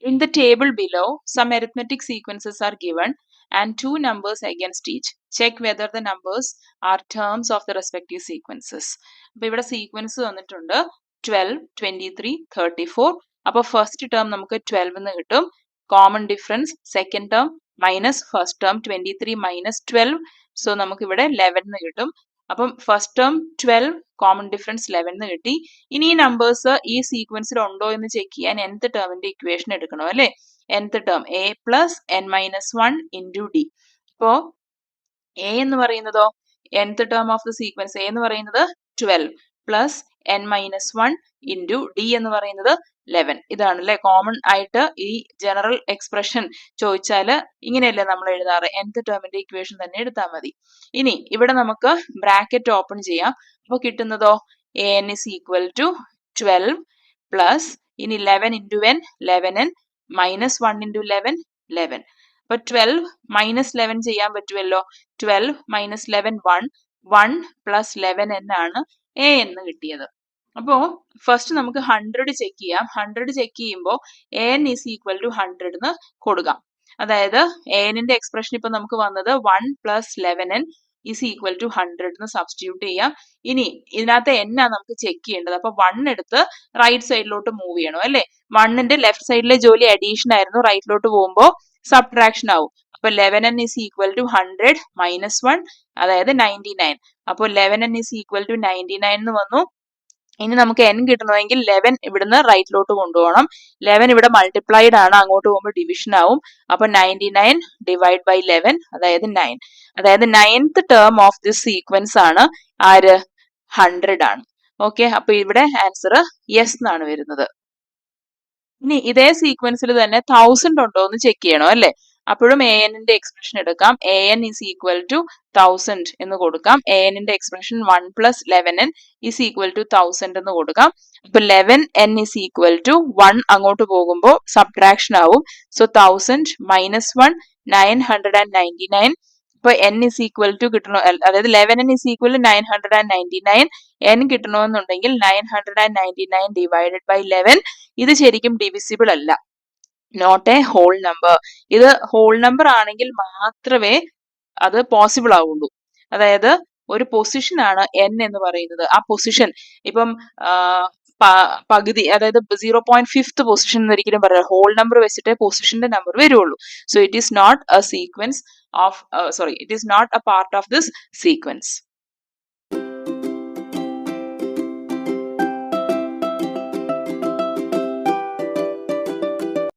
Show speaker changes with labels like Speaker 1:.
Speaker 1: In the table below, some arithmetic sequences are given and two numbers against each. Check whether the numbers are terms of the respective sequences. അപ്പോൾ ഇവിടെ sequence തന്നിട്ടുണ്ട് 12, 23, 34. അപ്പോൾ first term നമുക്ക് 12 എന്ന് കിട്ടും. Common difference second term minus first term 23 minus 12. So നമുക്ക് ഇവിടെ 11 എന്ന് കിട്ടും. അപ്പം ഫസ്റ്റ് ടേം 12, കോമൺ ഡിഫറൻസ് 11 എന്ന് കിട്ടി. ഇനി ഈ നമ്പേഴ്സ് ഈ സീക്വൻസിൽ ഉണ്ടോ എന്ന് ചെക്ക് ചെയ്യാൻ nth ടേമിന്റെ ഇക്വേഷൻ എടുക്കണം അല്ലെ. nth term a plus n minus 1 into D. അപ്പോ a എന്ന് പറയുന്നതോ nth term of the sequence a എന്ന് പറയുന്നത് 12 plus n minus 1 into D എന്ന് പറയുന്നത് 11. ഇതാണ് അല്ലെ കോമൺ ആയിട്ട് ഈ ജനറൽ എക്സ്പ്രഷൻ ചോദിച്ചാല് ഇങ്ങനെയല്ലേ നമ്മൾ എഴുതാറ്. nth ടേമിന്റെ ഇക്വേഷൻ തന്നെ എടുത്താൽ മതി. ഇനി ഇവിടെ നമുക്ക് ബ്രാക്കറ്റ് ഓപ്പൺ ചെയ്യാം. അപ്പൊ കിട്ടുന്നതോ an is equal to 12 plus ഇനി 11 into n 11n minus 1 into 11 11. അപ്പൊ 12 മൈനസ് 11 ചെയ്യാൻ പറ്റുമല്ലോ. 12 മൈനസ് 11 1 പ്ലസ് 11n ആണ് a എന്ന് കിട്ടിയത്. അപ്പോ ഫസ്റ്റ് നമുക്ക് 100 ചെക്ക് ചെയ്യാം. 100 ചെക്ക് ചെയ്യുമ്പോൾ an is equal to 100 എന്ന് കൊടുക്കാം. അതായത് anന്റെ എക്സ്പ്രഷൻ ഇപ്പൊ നമുക്ക് വന്നത് 1 plus 11n is equal to 100 എന്ന് സബ്സ്റ്റിറ്റ്യൂട്ട് ചെയ്യാം. ഇനി ഇതിനകത്ത് n ആണ് നമുക്ക് ചെക്ക് ചെയ്യേണ്ടത്. അപ്പൊ 1 എടുത്ത് റൈറ്റ് സൈഡിലോട്ട് മൂവ് ചെയ്യണം അല്ലെ. 1ന്റെ ലെഫ്റ്റ് സൈഡിലെ ജോലി അഡീഷൻ ആയിരുന്നു, റൈറ്റിലോട്ട് പോകുമ്പോൾ സബ്ട്രാക്ഷൻ ആവും. അപ്പൊ 11n is equal to 100 minus 1 അതായത് 99. അപ്പോൾ 11n ഈസ് ഈക്വൽ ടു 99 എന്ന് വന്നു. ഇനി നമുക്ക് n കിട്ടണമെങ്കിൽ 11 ഇവിടുന്ന് റൈറ്റിലോട്ട് കൊണ്ടുപോകണം. 11 ഇവിടെ മൾട്ടിപ്ലൈഡ് ആണ്, അങ്ങോട്ട് പോകുമ്പോൾ ഡിവിഷൻ ആവും. അപ്പൊ 99 ഡിവൈഡ് ബൈ 11 അതായത് 9. അതായത് 9th term of this sequence ആണ് ആര് 100 ആണ്. ഓക്കെ, അപ്പൊ ഇവിടെ ആൻസർ യെസ് എന്നാണ് വരുന്നത്. ഇനി ഇതേ സീക്വൻസിൽ തന്നെ 1000 ഉണ്ടോ എന്ന് ചെക്ക് ചെയ്യണം അല്ലെ. അപ്പോഴും anന്റെ എക്സ്പ്രഷൻ എടുക്കാം. an is equal to 1000 എന്ന് കൊടുക്കാം. anന്റെ expression 1 plus 11n is equal to 1000 എന്ന് കൊടുക്കാം. അപ്പൊ 11n is equal to 1 അങ്ങോട്ട് പോകുമ്പോൾ സബ്ട്രാക്ഷൻ ആവും. So 1000 minus 1 999. ഇപ്പൊ n is equal to കിട്ടണോ, അതായത് 11n is equal to 999. n കിട്ടണമെന്നുണ്ടെങ്കിൽ 999 ഡിവൈഡഡ് ബൈ 11. ഇത് ശരിക്കും ഡിവിസിബിൾ അല്ല, നോട്ട് എ ഹോൾ നമ്പർ. ഇത് ഹോൾ നമ്പർ ആണെങ്കിൽ മാത്രമേ അത് പോസിബിൾ ആവുള്ളൂ. അതായത് ഒരു പൊസിഷൻ ആണ് n എന്ന് പറയുന്നത്. ആ പൊസിഷൻ ഇപ്പം പകുതി, അതായത് 0.5th പൊസിഷൻ എന്നൊരിക്കലും പറയാം. ഹോൾ നമ്പർ വെച്ചിട്ടേ പൊസിഷന്റെ നമ്പർ വരുള്ളൂ. So it is not a sequence of it is not a part of this sequence.